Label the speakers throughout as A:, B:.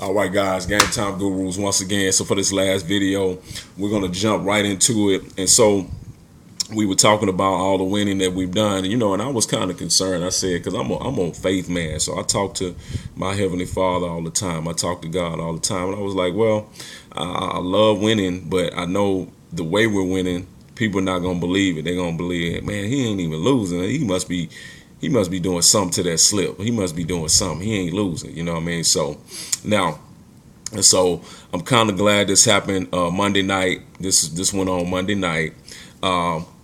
A: All right, guys, Game Time Gurus once again. So for this last video, we're gonna jump right into it. And so we were talking about all the winning that we've done, and I was kind of concerned. I said, because I'm a faith man, so I talk to my heavenly Father all the time. I talk to God all the time, and I was like, well, I love winning, but I know the way we're winning, people are not gonna believe it. They're gonna believe it. Man, he ain't even losing. He must be doing something to that slip. He must be doing something. He ain't losing. You know what I mean? So now. And so I'm kind of glad this happened Monday night. This went on Monday night.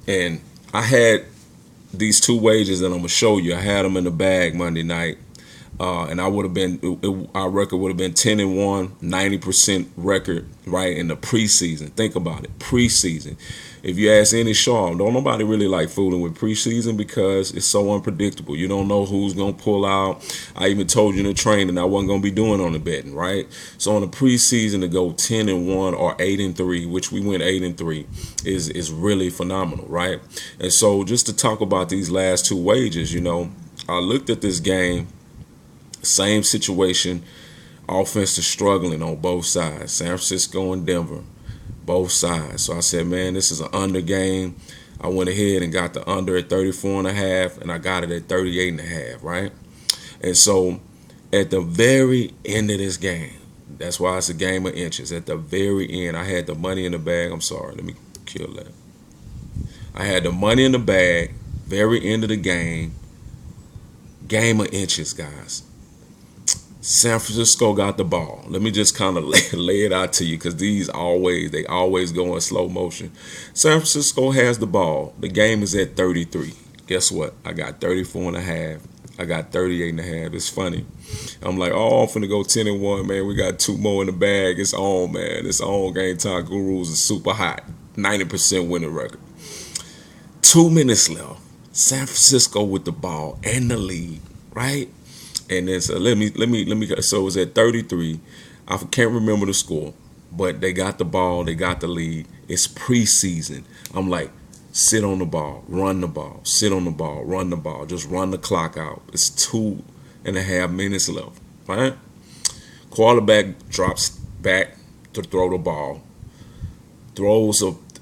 A: And I had these two wages that I'm gonna show you. I had them in the bag Monday night, and I would have been our record would have been 10-1, 90% record right in the preseason. Think about it, preseason. If you ask any Shaw, don't nobody really like fooling with preseason because it's so unpredictable. You don't know who's gonna pull out. I even told you in the training I wasn't gonna be doing on the betting, right? So on the preseason to go 10-1 or 8-3, which we went 8-3, is really phenomenal, right? And so just to talk about these last two wages, I looked at this game, same situation, offense is struggling on both sides, San Francisco and Denver. Both sides. So I said, man, this is an under game. I went ahead and got the under at 34.5, and I got it at 38.5, right? And so at the very end of this game, that's why it's a game of inches. At the very end, I had the money in the bag. I'm sorry, let me kill that. I had the money in the bag, very end of the game of inches, guys. San Francisco got the ball. Let me just kind of lay it out to you because they always go in slow motion. San Francisco has the ball. The game is at 33. Guess what? I got 34.5. I got 38.5. It's funny. I'm like, oh, I'm finna go 10-1, man. We got two more in the bag. It's on, man. It's on. Game Time Gurus is super hot. 90% winning record. 2 minutes left. San Francisco with the ball and the lead, right? And then so let me. So it was at 33. I can't remember the score, but they got the ball. They got the lead. It's preseason. I'm like, sit on the ball, run the ball, sit on the ball, run the ball. Just run the clock out. It's 2.5 minutes left. Right? Quarterback drops back to throw the ball.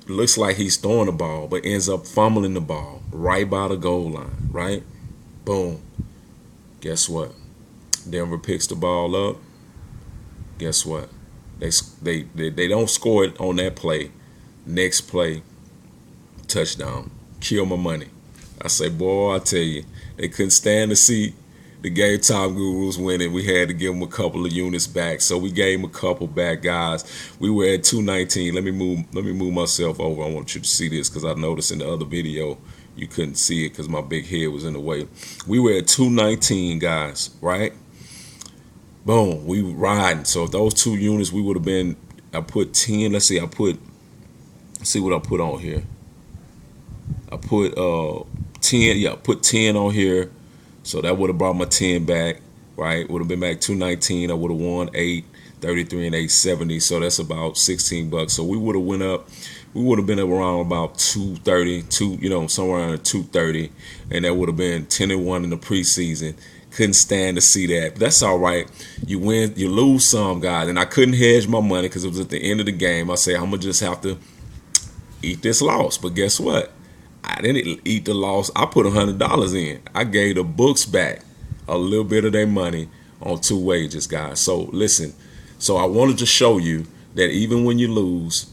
A: Looks like he's throwing the ball, but ends up fumbling the ball right by the goal line. Right? Boom. Guess what? Denver picks the ball up. Guess what? They don't score it on that play. Next play, touchdown. Kill my money. I say, boy, I tell you, they couldn't stand to see the Game Time Gurus winning. We had to give them a couple of units back, so we gave them a couple back, guys. We were at 219. Let me move myself over. I want you to see this because I noticed in the other video you couldn't see it because my big head was in the way. We were at 219, guys, right? Boom, we were riding. So if those two units, we would have been, I put 10, let's see what I put on here. I put 10, yeah, put 10 on here. So that would have brought my 10 back, right? Would have been back 219. I would have won 833 and 870. So that's about $16. So we would have went up. We would have been up around about 230, somewhere around 230, and that would have been 10-1 in the preseason. Couldn't stand to see that. But that's all right. You win, you lose some, guys. And I couldn't hedge my money because it was at the end of the game. I say I'm gonna just have to eat this loss. But guess what? I didn't eat the loss. I put $100 in. I gave the books back a little bit of their money on two wages, guys. So listen. So I wanted to show you that even when you lose,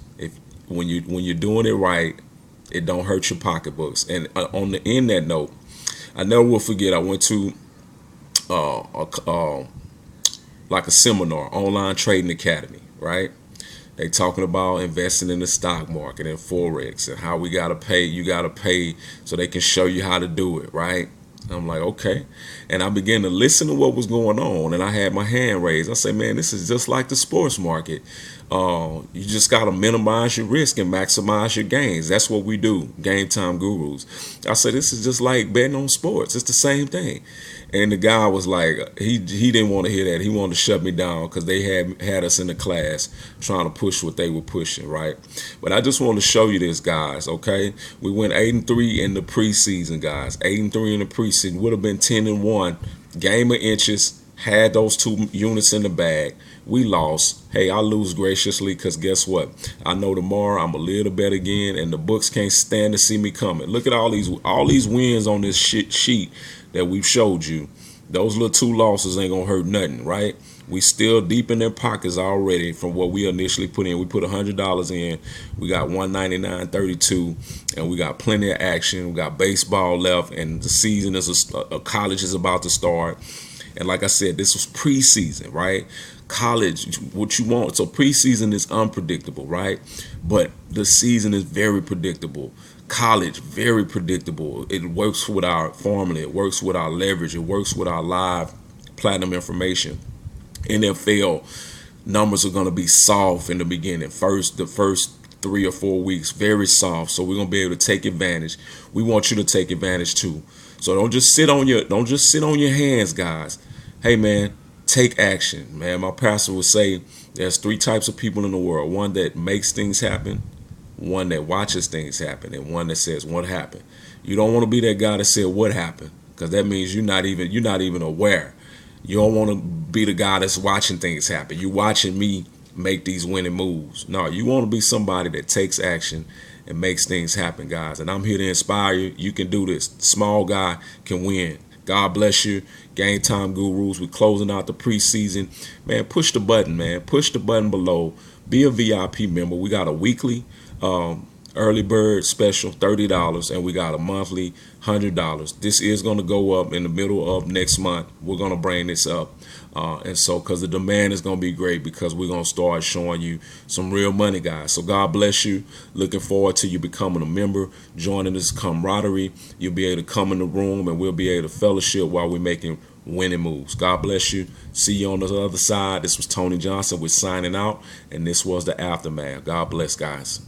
A: when you're doing it right, it don't hurt your pocketbooks. And in that note, I never will forget. I went to like a seminar, Online Trading Academy, right? They talking about investing in the stock market and forex and how we gotta pay. You gotta pay so they can show you how to do it, right? I'm like, okay. And I began to listen to what was going on, and I had my hand raised. I say, man, this is just like the sports market. You just got to minimize your risk and maximize your gains. That's what we do, Game Time Gurus. I said, this is just like betting on sports. It's the same thing. And the guy was like, he didn't want to hear that. He wanted to shut me down because they had us in the class trying to push what they were pushing, right? But I just want to show you this, guys, okay? We went 8-3 in the preseason, guys. 8-3 in the preseason. Would have been 10-1. Game of inches. Had those 2 units in the bag. We lost. Hey, I lose graciously because guess what? I know tomorrow I'm a little better again, and the books can't stand to see me coming. Look at all these wins on this sheet that we've showed you. Those little 2 losses ain't gonna hurt nothing, right? We still deep in their pockets already from what we initially put in. We put $100 in. We got 199.32, and we got plenty of action. We got baseball left, and the season is college is about to start. And like I said, this was preseason, right? College, what you want. So preseason is unpredictable, right? But the season is very predictable. College, very predictable. It works with our formula. It works with our leverage. It works with our live platinum information. NFL numbers are going to be soft in the beginning. The first 3 or 4 weeks, very soft. So we're going to be able to take advantage. We want you to take advantage too. So don't just sit on your hands, guys. Hey man, take action, man. My pastor would say there's 3 types of people in the world. One that makes things happen, one that watches things happen, and one that says what happened. You don't want to be that guy that said what happened, because that means you're not even aware. You don't want to be the guy that's watching things happen. You're watching me make these winning moves. No, you want to be somebody that takes action and makes things happen, guys. And I'm here to inspire you. You can do this. Small guy can win. God bless you. Game Time Gurus. We're closing out the preseason. Man, push the button, man. Push the button below. Be a VIP member. We got a weekly early bird special, $30, and we got a monthly $100. This is going to go up in the middle of next month. We're going to bring this up. And so, because the demand is going to be great, because we're going to start showing you some real money, guys. So God bless you. Looking forward to you becoming a member, joining this camaraderie. You'll be able to come in the room and we'll be able to fellowship while we're making winning moves. God bless you. See you on the other side. This was Tony Johnson. We're signing out, and this was the Aftermath. God bless, guys.